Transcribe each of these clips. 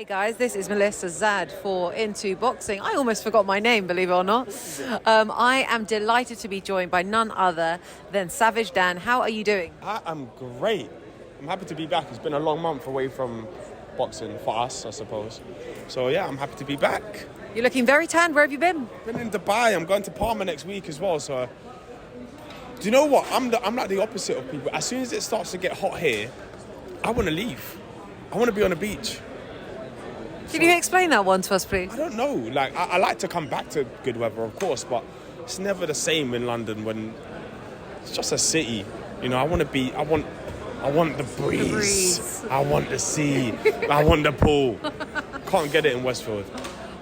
Hey guys, this is Melissa Zad for Into Boxing. I almost forgot my name, believe it or not. I am delighted to be joined by none other than Savage Dan. How are you doing? I am great. I'm happy to be back. It's been a long month away from boxing for us, I suppose. So yeah, I'm happy to be back. You're looking very tanned. Where have you been? Been in Dubai. I'm going to Palma next week as well. So do you know what? I'm like the opposite of people. As soon as it starts to get hot here, I want to leave. I want to be on the beach. Can you explain that one to us, please? I don't know. Like I like to come back to good weather, of course, but it's never the same in London when it's just a city. You know, I want the breeze. I want the sea. I want the pool. Can't get it in Westfield.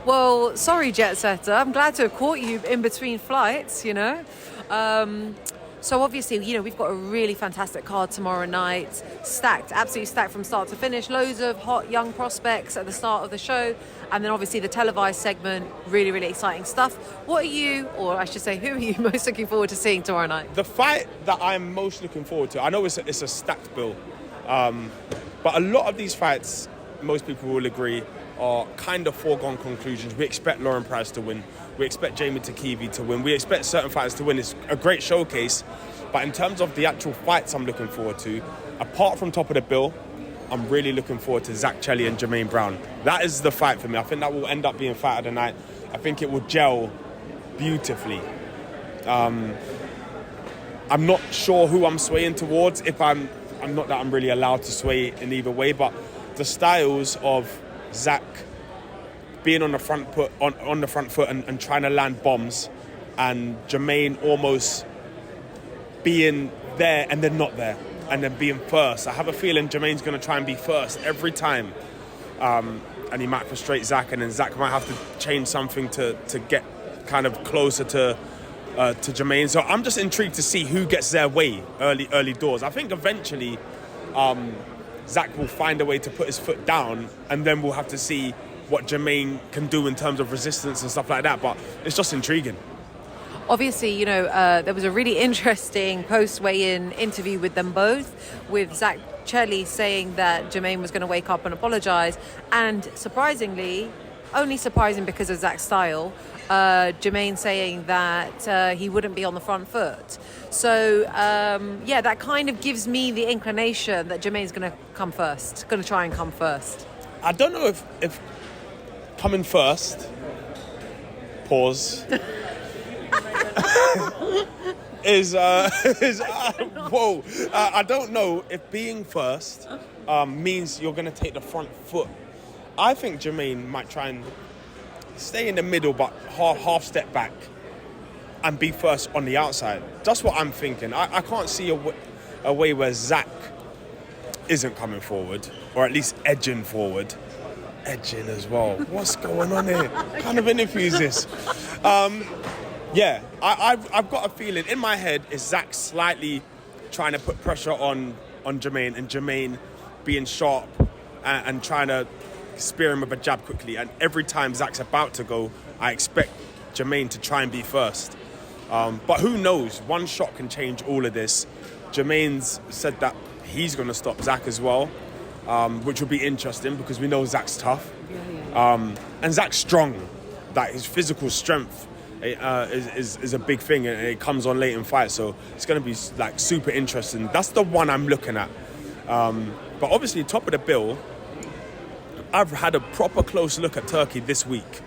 Well, sorry, jet setter. I'm glad to have caught you in between flights, you know. So obviously, you know, we've got a really fantastic card tomorrow night. Stacked, absolutely stacked from start to finish. Loads of hot young prospects at the start of the show. And then obviously the televised segment, really, really exciting stuff. What are you, or I should say, who are you most looking forward to seeing tomorrow night? The fight that I'm most looking forward to, I know it's a stacked bill, but a lot of these fights, most people will agree, are kind of foregone conclusions. We expect Lauren Price to win. We expect Jamie Takivi to win. We expect certain fighters to win. It's a great showcase. But in terms of the actual fights I'm looking forward to, apart from top of the bill, I'm really looking forward to Zach Chelly and Jermaine Brown. That is the fight for me. I think that will end up being fight of the night. I think it will gel beautifully. I'm not sure who I'm swaying towards. If I'm not that I'm really allowed to sway in either way, but the styles of Zach being on the front foot and trying to land bombs, and Jermaine almost being there and then not there, and then being first. I have a feeling Jermaine's going to try and be first every time, and he might frustrate Zach, and then Zach might have to change something to get kind of closer to Jermaine. So I'm just intrigued to see who gets their way early doors. I think eventually Zach will find a way to put his foot down, and then we'll have to see what Jermaine can do in terms of resistance and stuff like that. But it's just intriguing. Obviously, you know, there was a really interesting post-weigh-in interview with them both, with Zach Chelly saying that Jermaine was going to wake up and apologise, and surprisingly, only surprising because of Zach's style, Jermaine saying that he wouldn't be on the front foot. So, yeah, that kind of gives me the inclination that Jermaine's going to come first, going to try and come first. I don't know if coming first, pause, is whoa. I don't know if being first means you're going to take the front foot. I think Jermaine might try and stay in the middle, but half step back and be first on the outside. That's what I'm thinking. I can't see a way where Zach isn't coming forward, or at least edging forward. Edging as well. What's going on here? What kind of interview is this? Yeah, I've got a feeling in my head is Zach slightly trying to put pressure on Jermaine, and Jermaine being sharp and trying to spear him with a jab quickly. And every time Zach's about to go, I expect Jermaine to try and be first. But who knows? One shot can change all of this. Jermaine's said that he's going to stop Zach as well, which will be interesting because we know Zach's tough. And Zach's strong. That his physical strength is a big thing, and it comes on late in fights, so it's going to be like super interesting. That's the one I'm looking at. But obviously, top of the bill, I've had a proper close look at Turkey this week,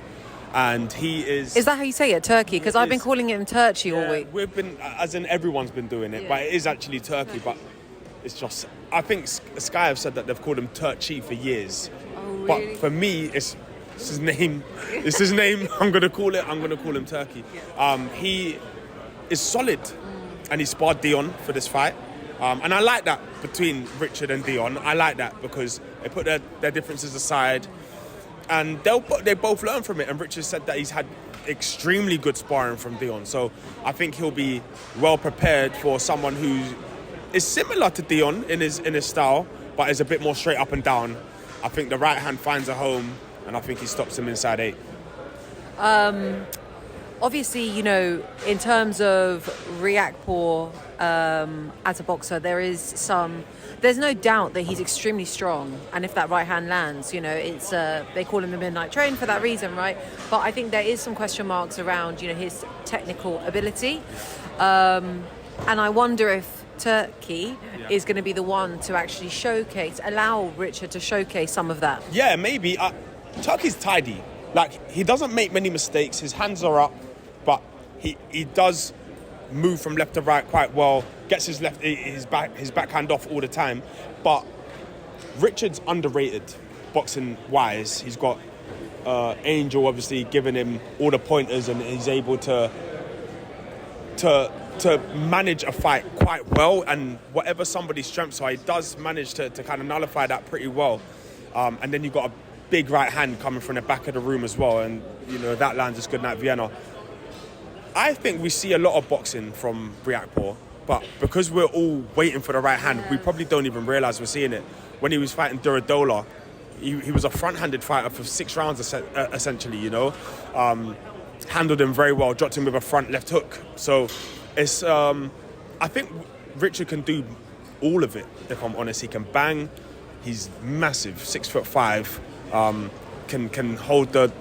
and he is... Is that how you say it, Turkey? Because I've been calling it in Turkey all week. We've been, as in everyone's been doing it, but it is actually Turkey, but it's just... I think Sky have said that they've called him Turkey for years. Oh, really? But for me, it's his name. It's his name. I'm gonna call him Turkey. He is solid, and he sparred Dion for this fight. And I like that between Richard and Dion. I like that because they put their differences aside, and they both learn from it. And Richard said that he's had extremely good sparring from Dion, so I think he'll be well prepared for someone who is similar to Dion in his style, but is a bit more straight up and down. I think the right hand finds a home, and I think he stops him inside 8. Obviously, you know, in terms of Riakporhe as a boxer, there's no doubt that he's extremely strong. And if that right hand lands, you know, it's they call him the Midnight Train for that reason, right? But I think there is some question marks around, you know, his technical ability. And I wonder if Turkey is going to be the one to actually allow Richard to showcase some of that. Yeah, maybe. Turkey's tidy. Like, he doesn't make many mistakes. His hands are up, but he does move from left to right quite well. Gets his backhand off all the time. But Richard's underrated boxing wise. He's got Angel obviously giving him all the pointers, and he's able to manage a fight quite well. And whatever somebody's strengths are, he does manage to kind of nullify that pretty well. And then you've got a big right hand coming from the back of the room as well, and you know that lands as good night Vienna. I think we see a lot of boxing from Riakporhe, but because we're all waiting for the right hand, we probably don't even realise we're seeing it. When he was fighting Duradola, he was a front-handed fighter for 6 rounds essentially, you know. Handled him very well, dropped him with a front left hook. So it's I think Richard can do all of it, if I'm honest. He can bang, he's massive, 6'5", can hold the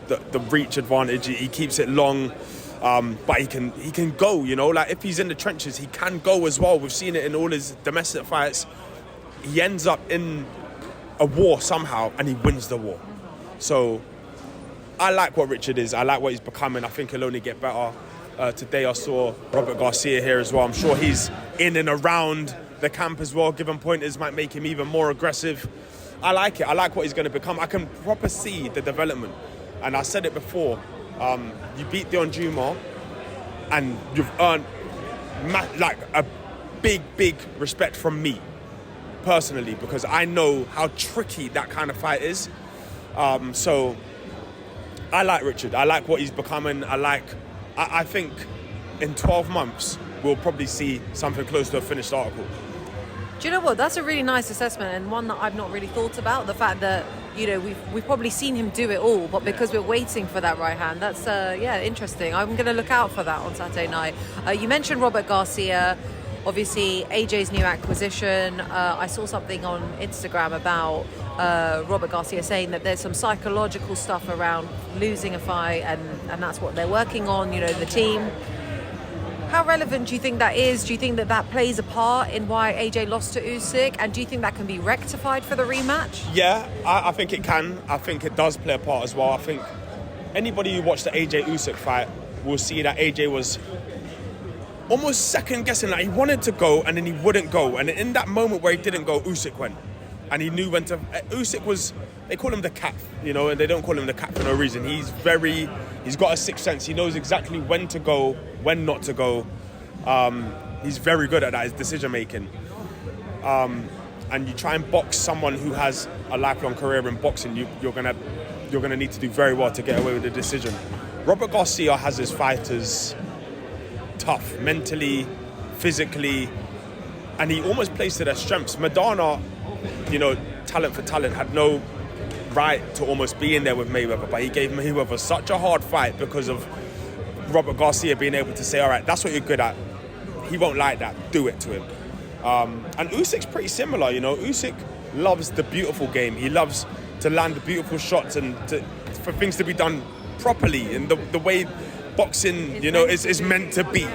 reach advantage. He keeps it long, but he can go. You know, like if he's in the trenches, he can go as well. We've seen it in all his domestic fights. He ends up in a war somehow, and he wins the war. So I like what Richard is. I like what he's becoming. I think he'll only get better. Today I saw Robert Garcia here as well. I'm sure he's in and around the camp as well. Giving pointers might make him even more aggressive. I like it. I like what he's going to become. I can proper see the development. And I said it before. You beat Dion Juma, and you've earned like a big respect from me personally, because I know how tricky that kind of fight is. So I like Richard. I like what he's becoming. I think in 12 months we'll probably see something close to a finished article. Do you know what? That's a really nice assessment, and one that I've not really thought about. The fact that, you know, we've probably seen him do it all, but because we're waiting for that right hand, that's interesting. I'm going to look out for that on Saturday night. You mentioned Robert Garcia, obviously AJ's new acquisition. I saw something on Instagram about Robert Garcia saying that there's some psychological stuff around losing a fight, and that's what they're working on. You know, the team. How relevant do you think that is? Do you think that plays a part in why AJ lost to Usyk? And do you think that can be rectified for the rematch? Yeah, I think it can. I think it does play a part as well. I think anybody who watched the AJ Usyk fight will see that AJ was almost second guessing. Like, he wanted to go and then he wouldn't go. And in that moment where he didn't go, Usyk went. And he knew when to... Usyk was... They call him the cat, you know, and they don't call him the cat for no reason. He's got a sixth sense. He knows exactly when to go, when not to go. He's very good at that, his decision making. And you try and box someone who has a lifelong career in boxing, you're gonna need to do very well to get away with the decision. Robert Garcia has his fighters tough, mentally, physically, and he almost plays to their strengths. Madonna, you know, talent for talent, had no right to almost be in there with Mayweather, but he gave Mayweather such a hard fight because of Robert Garcia being able to say, all right, that's what you're good at. He won't like that. Do it to him. And Usyk's pretty similar, you know. Usyk loves the beautiful game. He loves to land the beautiful shots and for things to be done properly in the way boxing, you know, is meant to be.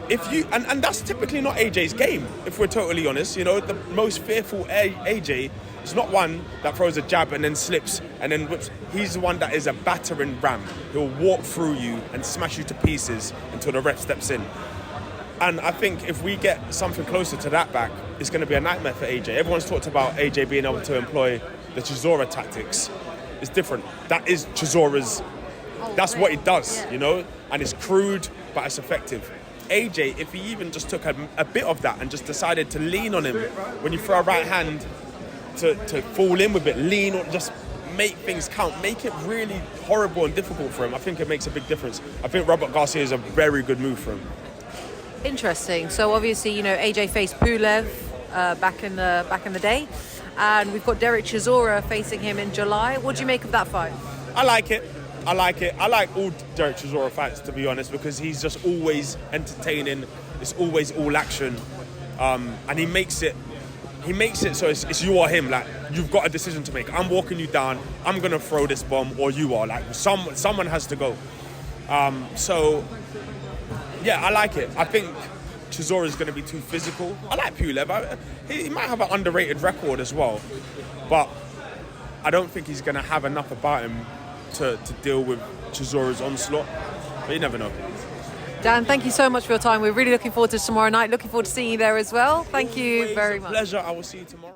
If you and that's typically not AJ's game, if we're totally honest. You know, the most fearful AJ is not one that throws a jab and then slips and then whips. He's the one that is a battering ram. He'll walk through you and smash you to pieces until the ref steps in. And I think if we get something closer to that back, it's going to be a nightmare for AJ. Everyone's talked about AJ being able to employ the Chizora tactics. It's different. That is Chizora's. That's what he does, you know? And it's crude, but it's effective. AJ, if he even just took a bit of that and just decided to lean on him, when you throw a right hand, to fall in with it, lean or just make things count, make it really horrible and difficult for him, I think it makes a big difference. I think Robert Garcia is a very good move for him. Interesting. So obviously, you know, AJ faced Pulev back in the day, and we've got Derek Chisora facing him in July. What do you make of that fight? I like it. I like it. I like all Derek Chisora fights, to be honest, because he's just always entertaining. It's always all action, and he makes it so it's you or him. Like, you've got a decision to make. I'm walking you down. I'm gonna throw this bomb, or you are. Like, someone has to go. So yeah, I like it. I think Chizora is going to be too physical. I like Pulev. He might have an underrated record as well, but I don't think he's going to have enough about him to deal with Chizora's onslaught. But you never know. Dan, thank you so much for your time. We're really looking forward to tomorrow night. Looking forward to seeing you there as well. Thank you very much. Pleasure. I will see you tomorrow.